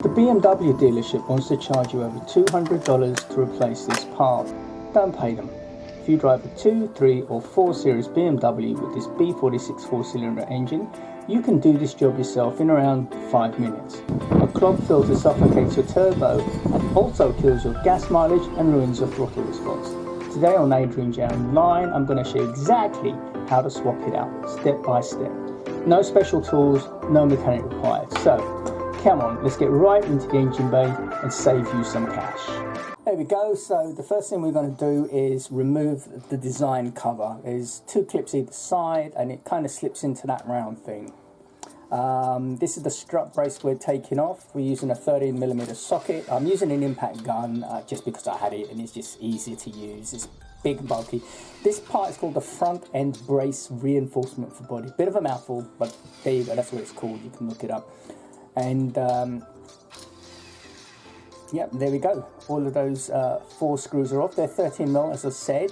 The BMW dealership wants to charge you over $200 to replace this part. Don't pay them. If you drive a 2, 3 or 4 series BMW with this B46 4-cylinder engine, you can do this job yourself in around 5 minutes. A clogged filter suffocates your turbo and also kills your gas mileage and ruins your throttle response. Today on Adrian J Online, I'm going to show you exactly how to swap it out, step by step. No special tools, no mechanic required. So, come on, let's get right into the engine bay and save you some cash. There we go. So the first thing we're going to do is remove the design cover. There's 2 clips either side and it kind of slips into that round thing. This is the strut brace we're taking off. We're using a 13mm socket. I'm using an impact gun just because I had it and it's just easier to use. It's big and bulky. This part is called the front end brace reinforcement for body. Bit of a mouthful, but there you go. That's what it's called. You can look it up. And yeah, there we go. All of those 4 screws are off. They're 13mm, as I said.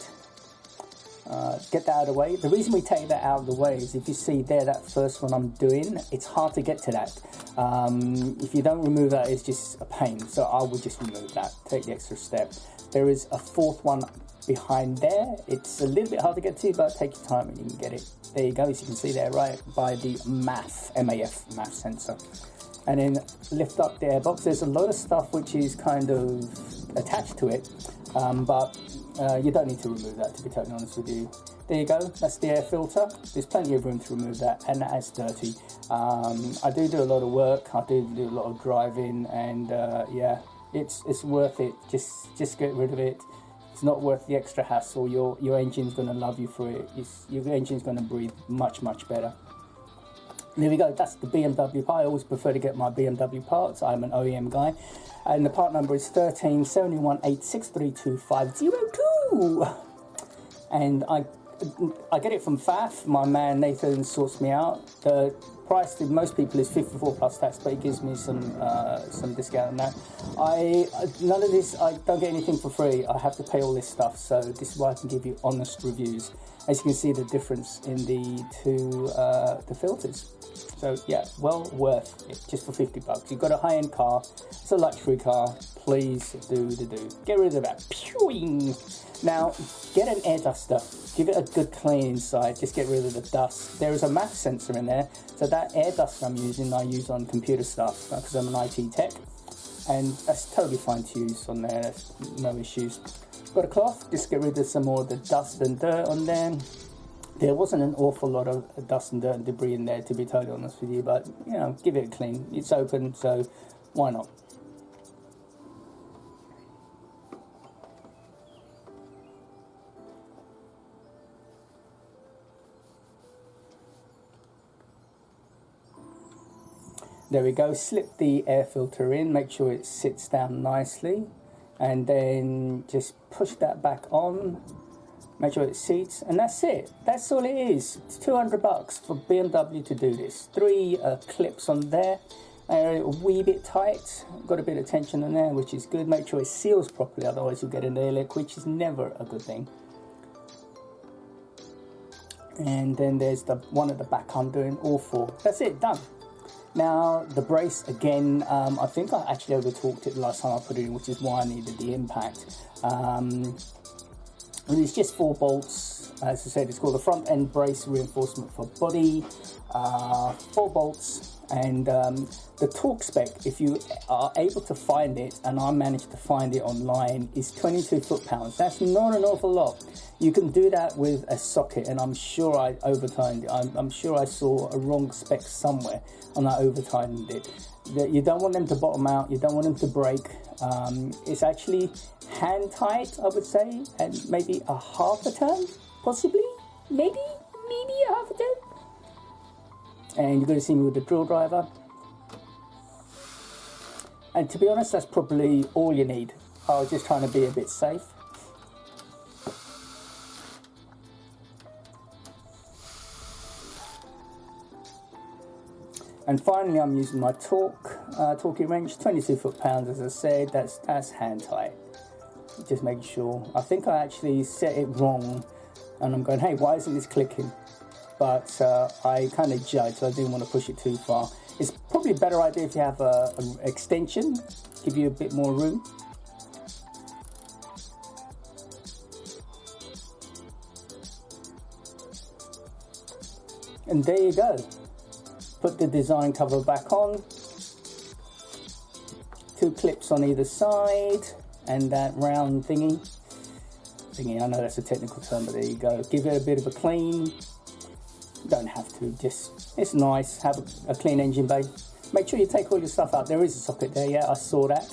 Get that out of the way. The reason we take that out of the way is if you see there, that first one I'm doing, it's hard to get to that. If you don't remove that, it's just a pain. So I would just remove that, take the extra step. There is a 4th one behind there. It's a little bit hard to get to, but take your time and you can get it. There you go, as you can see there, right by the MAF sensor. And then lift up the airbox. There's a lot of stuff which is kind of attached to it, but you don't need to remove that, to be totally honest with you. There you go, that's the air filter. There's plenty of room to remove that, and that is dirty. I do a lot of work, I do a lot of driving, and yeah, it's worth it. Just get rid of it. It's not worth the extra hassle. Your engine's going to love you for it. Your engine's going to breathe much better. There we go, that's the BMW part. I always prefer to get my BMW parts. I'm an OEM guy. And the part number is 13718632502. And I get it from FAF. My man Nathan sorts me out. The price to most people is 54 plus tax, but he gives me some discount on that. None of this, I don't get anything for free. I have to pay all this stuff, so this is why I can give you honest reviews. As you can see, the difference in the 2 the filters. So yeah, well worth it, just for 50 bucks. You've got a high-end car, it's a luxury car, please do. Get rid of that. Pewing. Now, get an air duster, give it a good clean inside, just get rid of the dust. There is a MAF sensor in there, so that air duster I'm using, I use on computer stuff, because I'm an IT tech, and that's totally fine to use on there, there's no issues. Got a cloth, just get rid of some more of the dust and dirt on there. There wasn't an awful lot of dust and dirt and debris in there, to be totally honest with you, but, you know, give it a clean. It's open, so why not? There we go, slip the air filter in, make sure it sits down nicely, and then just push that back on. Make sure it seats, and that's it. That's all it is. It's 200 bucks for BMW to do this. 3 clips on there. They're a wee bit tight. Got a bit of tension on there, which is good. Make sure it seals properly, otherwise you'll get an air leak, which is never a good thing. And then there's the one at the back I'm doing, all 4. That's it, done. Now, the brace, again, I think I actually over-talked it the last time I put it in, which is why I needed the impact. It's just 4 bolts. As I said, it's called the front end brace reinforcement for body. 4 bolts, and the torque spec, if you are able to find it, and I managed to find it online, is 22 foot-pounds. That's not an awful lot. You can do that with a socket, and I'm sure I overtimed it. I'm sure I saw a wrong spec somewhere, and I overtimed it. You don't want them to bottom out, you don't want them to break. It's actually hand tight, I would say, and maybe a half a turn, possibly, maybe a half a turn. And you're going to see me with the drill driver. And to be honest, that's probably all you need. I was just trying to be a bit safe. And finally, I'm using my torquey wrench, 22 foot-pounds, as I said. That's hand tight. Just making sure. I think I actually set it wrong, and I'm going, hey, why isn't this clicking? But I kind of judged, so I didn't want to push it too far. It's probably a better idea if you have an extension, give you a bit more room. And there you go. Put the design cover back on. 2 clips on either side, and that round thingy. I know that's a technical term, but there you go. Give it a bit of a clean. You don't have to, just, it's nice. Have a clean engine bay. Make sure you take all your stuff out. There is a socket there, yeah, I saw that.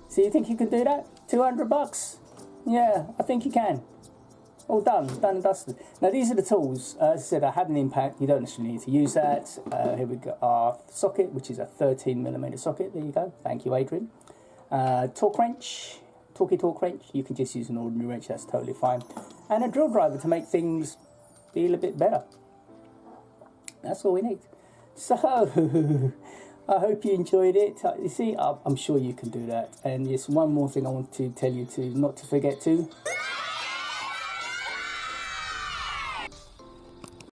So you think you can do that? 200 bucks? Yeah, I think you can. All done and dusted. Now these are the tools. As I said, I had an impact. You don't necessarily need to use that. Here we got our socket, which is a 13mm socket. There you go. Thank you, Adrian. Torque wrench, torque wrench. You can just use an ordinary wrench. That's totally fine. And a drill driver to make things feel a bit better. That's all we need. So I hope you enjoyed it. You see, I'm sure you can do that. And just one more thing I want to tell you to not to forget to.